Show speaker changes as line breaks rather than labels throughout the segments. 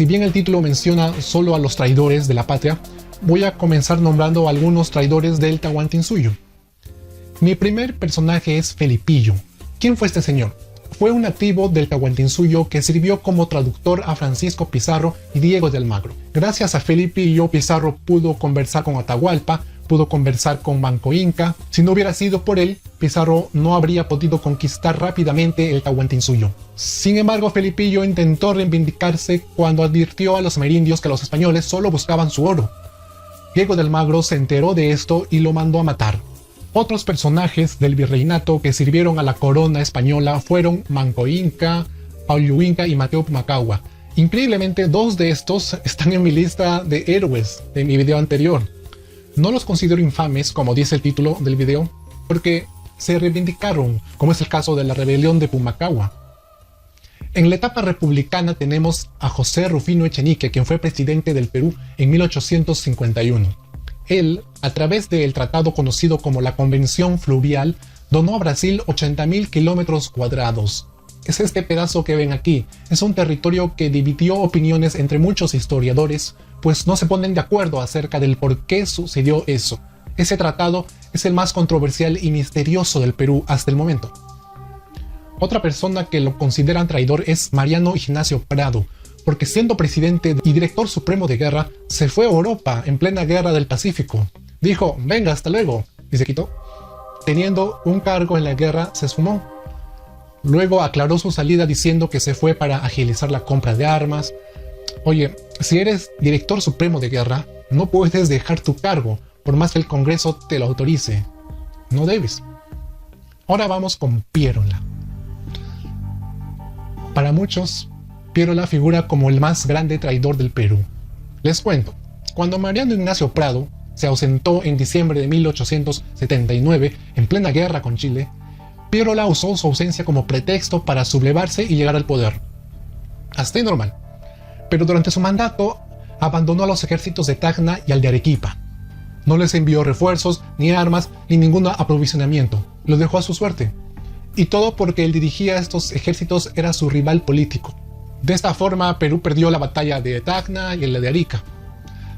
Si bien el título menciona solo a los traidores de la patria, voy a comenzar nombrando a algunos traidores del Tahuantinsuyo. Mi primer personaje es Felipillo. ¿Quién fue este señor? Fue un nativo del Tahuantinsuyo que sirvió como traductor a Francisco Pizarro y Diego de Almagro. Gracias a Felipillo, Pizarro pudo conversar con Atahualpa, pudo conversar con Manco Inca. Si no hubiera sido por él, Pizarro no habría podido conquistar rápidamente el Tahuantinsuyo. Sin embargo, Felipillo intentó reivindicarse cuando advirtió a los amerindios que los españoles solo buscaban su oro. Diego de Almagro se enteró de esto y lo mandó a matar. Otros personajes del virreinato que sirvieron a la corona española fueron Manco Inca, Paulo Inca y Mateo Pumacahua. Increíblemente, 2 de estos están en mi lista de héroes de mi video anterior. No los considero infames, como dice el título del video, porque se reivindicaron, como es el caso de la rebelión de Pumacahua. En la etapa republicana tenemos a José Rufino Echenique, quien fue presidente del Perú en 1851. Él, a través del tratado conocido como la Convención Fluvial, donó a Brasil 80.000 kilómetros cuadrados. Es este pedazo que ven aquí. Es un territorio que dividió opiniones entre muchos historiadores, pues no se ponen de acuerdo acerca del por qué sucedió eso. Ese tratado es el más controversial y misterioso del Perú hasta el momento. Otra persona que lo consideran traidor es Mariano Ignacio Prado, porque siendo presidente y director supremo de guerra, se fue a Europa en plena guerra del Pacífico. Dijo, venga, hasta luego, y se quitó. Teniendo un cargo en la guerra, se esfumó. Luego aclaró su salida diciendo que se fue para agilizar la compra de armas. Oye, si eres director supremo de guerra, no puedes dejar tu cargo, por más que el Congreso te lo autorice. No debes. Ahora vamos con Pierola. Para muchos, Pierola figura como el más grande traidor del Perú. Les cuento, cuando Mariano Ignacio Prado se ausentó en diciembre de 1879 en plena guerra con Chile, Pierola usó su ausencia como pretexto para sublevarse y llegar al poder. Hasta ahí normal. Pero durante su mandato abandonó a los ejércitos de Tacna y al de Arequipa. No les envió refuerzos, ni armas, ni ningún aprovisionamiento. Los dejó a su suerte. Y todo porque él dirigía a estos ejércitos, era su rival político. De esta forma, Perú perdió la batalla de Tacna y la de Arica.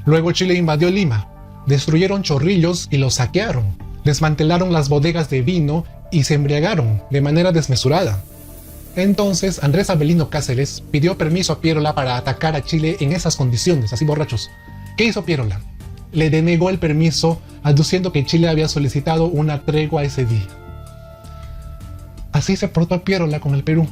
Luego Chile invadió Lima, destruyeron Chorrillos y los saquearon, desmantelaron las bodegas de vino y se embriagaron de manera desmesurada. Entonces Andrés Avelino Cáceres pidió permiso a Pierola para atacar a Chile en esas condiciones, así borrachos. ¿Qué hizo Pierola? Le denegó el permiso, aduciendo que Chile había solicitado una tregua ese día. Así se portó Pierola con el Perú.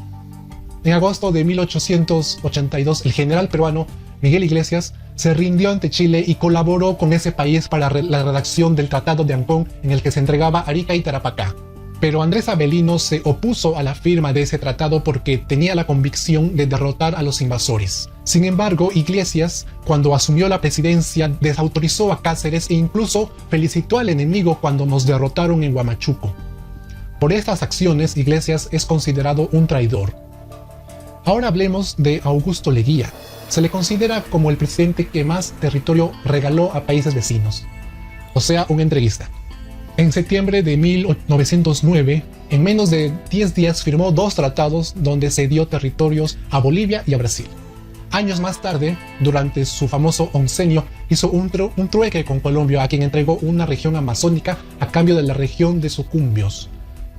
En agosto de 1882, el general peruano Miguel Iglesias se rindió ante Chile y colaboró con ese país para la redacción del Tratado de Ancón, en el que se entregaba Arica y Tarapacá. Pero Andrés Avelino se opuso a la firma de ese tratado porque tenía la convicción de derrotar a los invasores. Sin embargo, Iglesias, cuando asumió la presidencia, desautorizó a Cáceres e incluso felicitó al enemigo cuando nos derrotaron en Huamachuco. Por estas acciones, Iglesias es considerado un traidor. Ahora hablemos de Augusto Leguía. Se le considera como el presidente que más territorio regaló a países vecinos, o sea, un entreguista. En septiembre de 1909, en menos de 10 días firmó 2 tratados donde cedió territorios a Bolivia y a Brasil. Años más tarde, durante su famoso oncenio, hizo un trueque con Colombia, a quien entregó una región amazónica a cambio de la región de Sucumbios.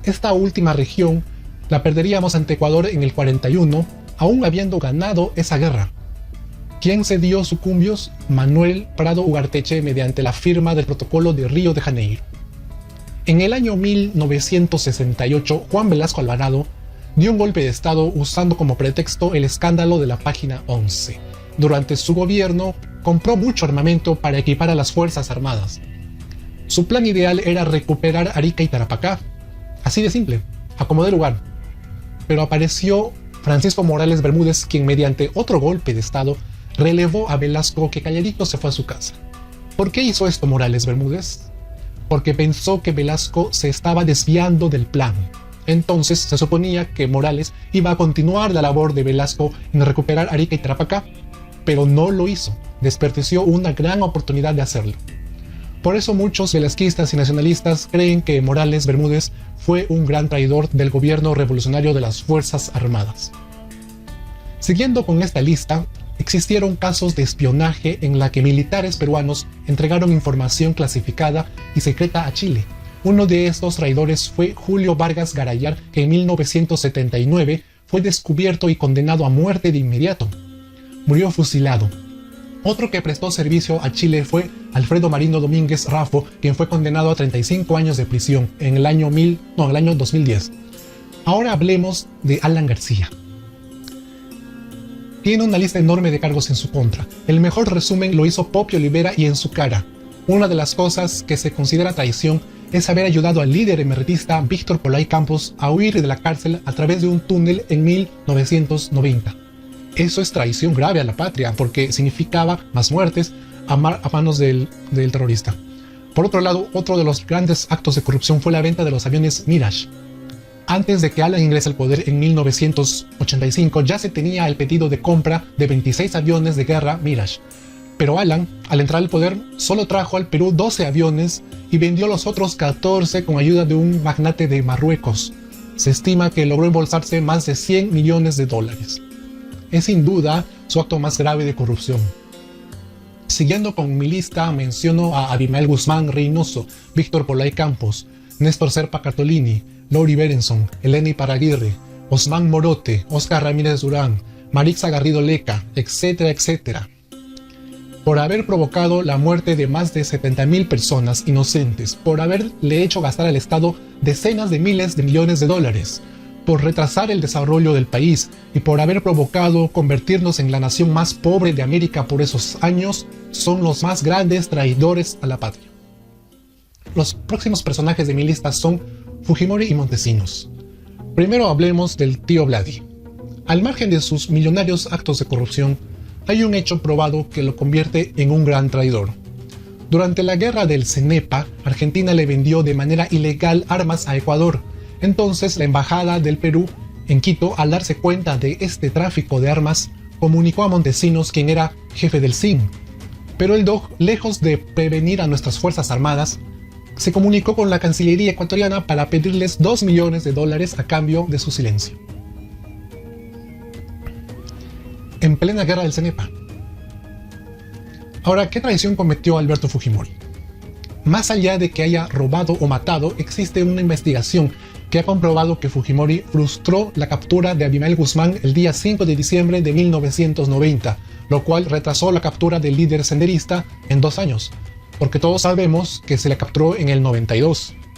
Esta última región la perderíamos ante Ecuador en el 41, aún habiendo ganado esa guerra. ¿Quién cedió Sucumbios? Manuel Prado Ugarteche, mediante la firma del Protocolo de Río de Janeiro. En el año 1968, Juan Velasco Alvarado dio un golpe de estado usando como pretexto el escándalo de la página 11. Durante su gobierno, compró mucho armamento para equipar a las Fuerzas Armadas. Su plan ideal era recuperar Arica y Tarapacá. Así de simple, acomodé lugar. Pero apareció Francisco Morales Bermúdez, quien mediante otro golpe de estado relevó a Velasco, que calladito se fue a su casa. ¿Por qué hizo esto Morales Bermúdez? Porque pensó que Velasco se estaba desviando del plan. Entonces se suponía que Morales iba a continuar la labor de Velasco en recuperar Arica y Tarapacá, pero no lo hizo. Desperdició una gran oportunidad de hacerlo. Por eso muchos velasquistas y nacionalistas creen que Morales Bermúdez fue un gran traidor del gobierno revolucionario de las Fuerzas Armadas. Siguiendo con esta lista, existieron casos de espionaje en la que militares peruanos entregaron información clasificada y secreta a Chile. Uno de estos traidores fue Julio Vargas Garayar, que en 1979 fue descubierto y condenado a muerte de inmediato. Murió fusilado. Otro que prestó servicio a Chile fue Alfredo Marino Domínguez Raffo, quien fue condenado a 35 años de prisión en el año 2010. Ahora hablemos de Alan García. Tiene una lista enorme de cargos en su contra. El mejor resumen lo hizo Popio Olivera y en su cara. Una de las cosas que se considera traición es haber ayudado al líder emeritista Víctor Polay Campos a huir de la cárcel a través de un túnel en 1990. Eso es traición grave a la patria, porque significaba más muertes a manos del terrorista. Por otro lado, otro de los grandes actos de corrupción fue la venta de los aviones Mirage. Antes de que Alan ingrese al poder en 1985, ya se tenía el pedido de compra de 26 aviones de guerra Mirage. Pero Alan, al entrar al poder, solo trajo al Perú 12 aviones y vendió los otros 14 con ayuda de un magnate de Marruecos. Se estima que logró embolsarse más de $100 millones. Es sin duda su acto más grave de corrupción. Siguiendo con mi lista, menciono a Abimael Guzmán Reynoso, Víctor Polay Campos, Néstor Serpa Cartolini, Lori Berenson, Eleni Paraguirre, Osman Morote, Oscar Ramírez Durán, Marixa Garrido Leca, etcétera, etcétera. Por haber provocado la muerte de más de 70.000 personas inocentes, por haberle hecho gastar al Estado decenas de miles de millones de dólares, por retrasar el desarrollo del país y por haber provocado convertirnos en la nación más pobre de América por esos años, son los más grandes traidores a la patria. Los próximos personajes de mi lista son Fujimori y Montesinos. Primero hablemos del tío Vladi. Al margen de sus millonarios actos de corrupción, hay un hecho probado que lo convierte en un gran traidor. Durante la guerra del CENEPA, Argentina le vendió de manera ilegal armas a Ecuador. Entonces la embajada del Perú en Quito, al darse cuenta de este tráfico de armas, comunicó a Montesinos, quien era jefe del SIN. Pero el DOG, lejos de prevenir a nuestras fuerzas armadas, se comunicó con la Cancillería ecuatoriana para pedirles $2 millones a cambio de su silencio. En plena guerra del CENEPA. Ahora, ¿qué traición cometió Alberto Fujimori? Más allá de que haya robado o matado, existe una investigación que ha comprobado que Fujimori frustró la captura de Abimael Guzmán el día 5 de diciembre de 1990, lo cual retrasó la captura del líder senderista en 2 años, porque todos sabemos que se le capturó en el 92.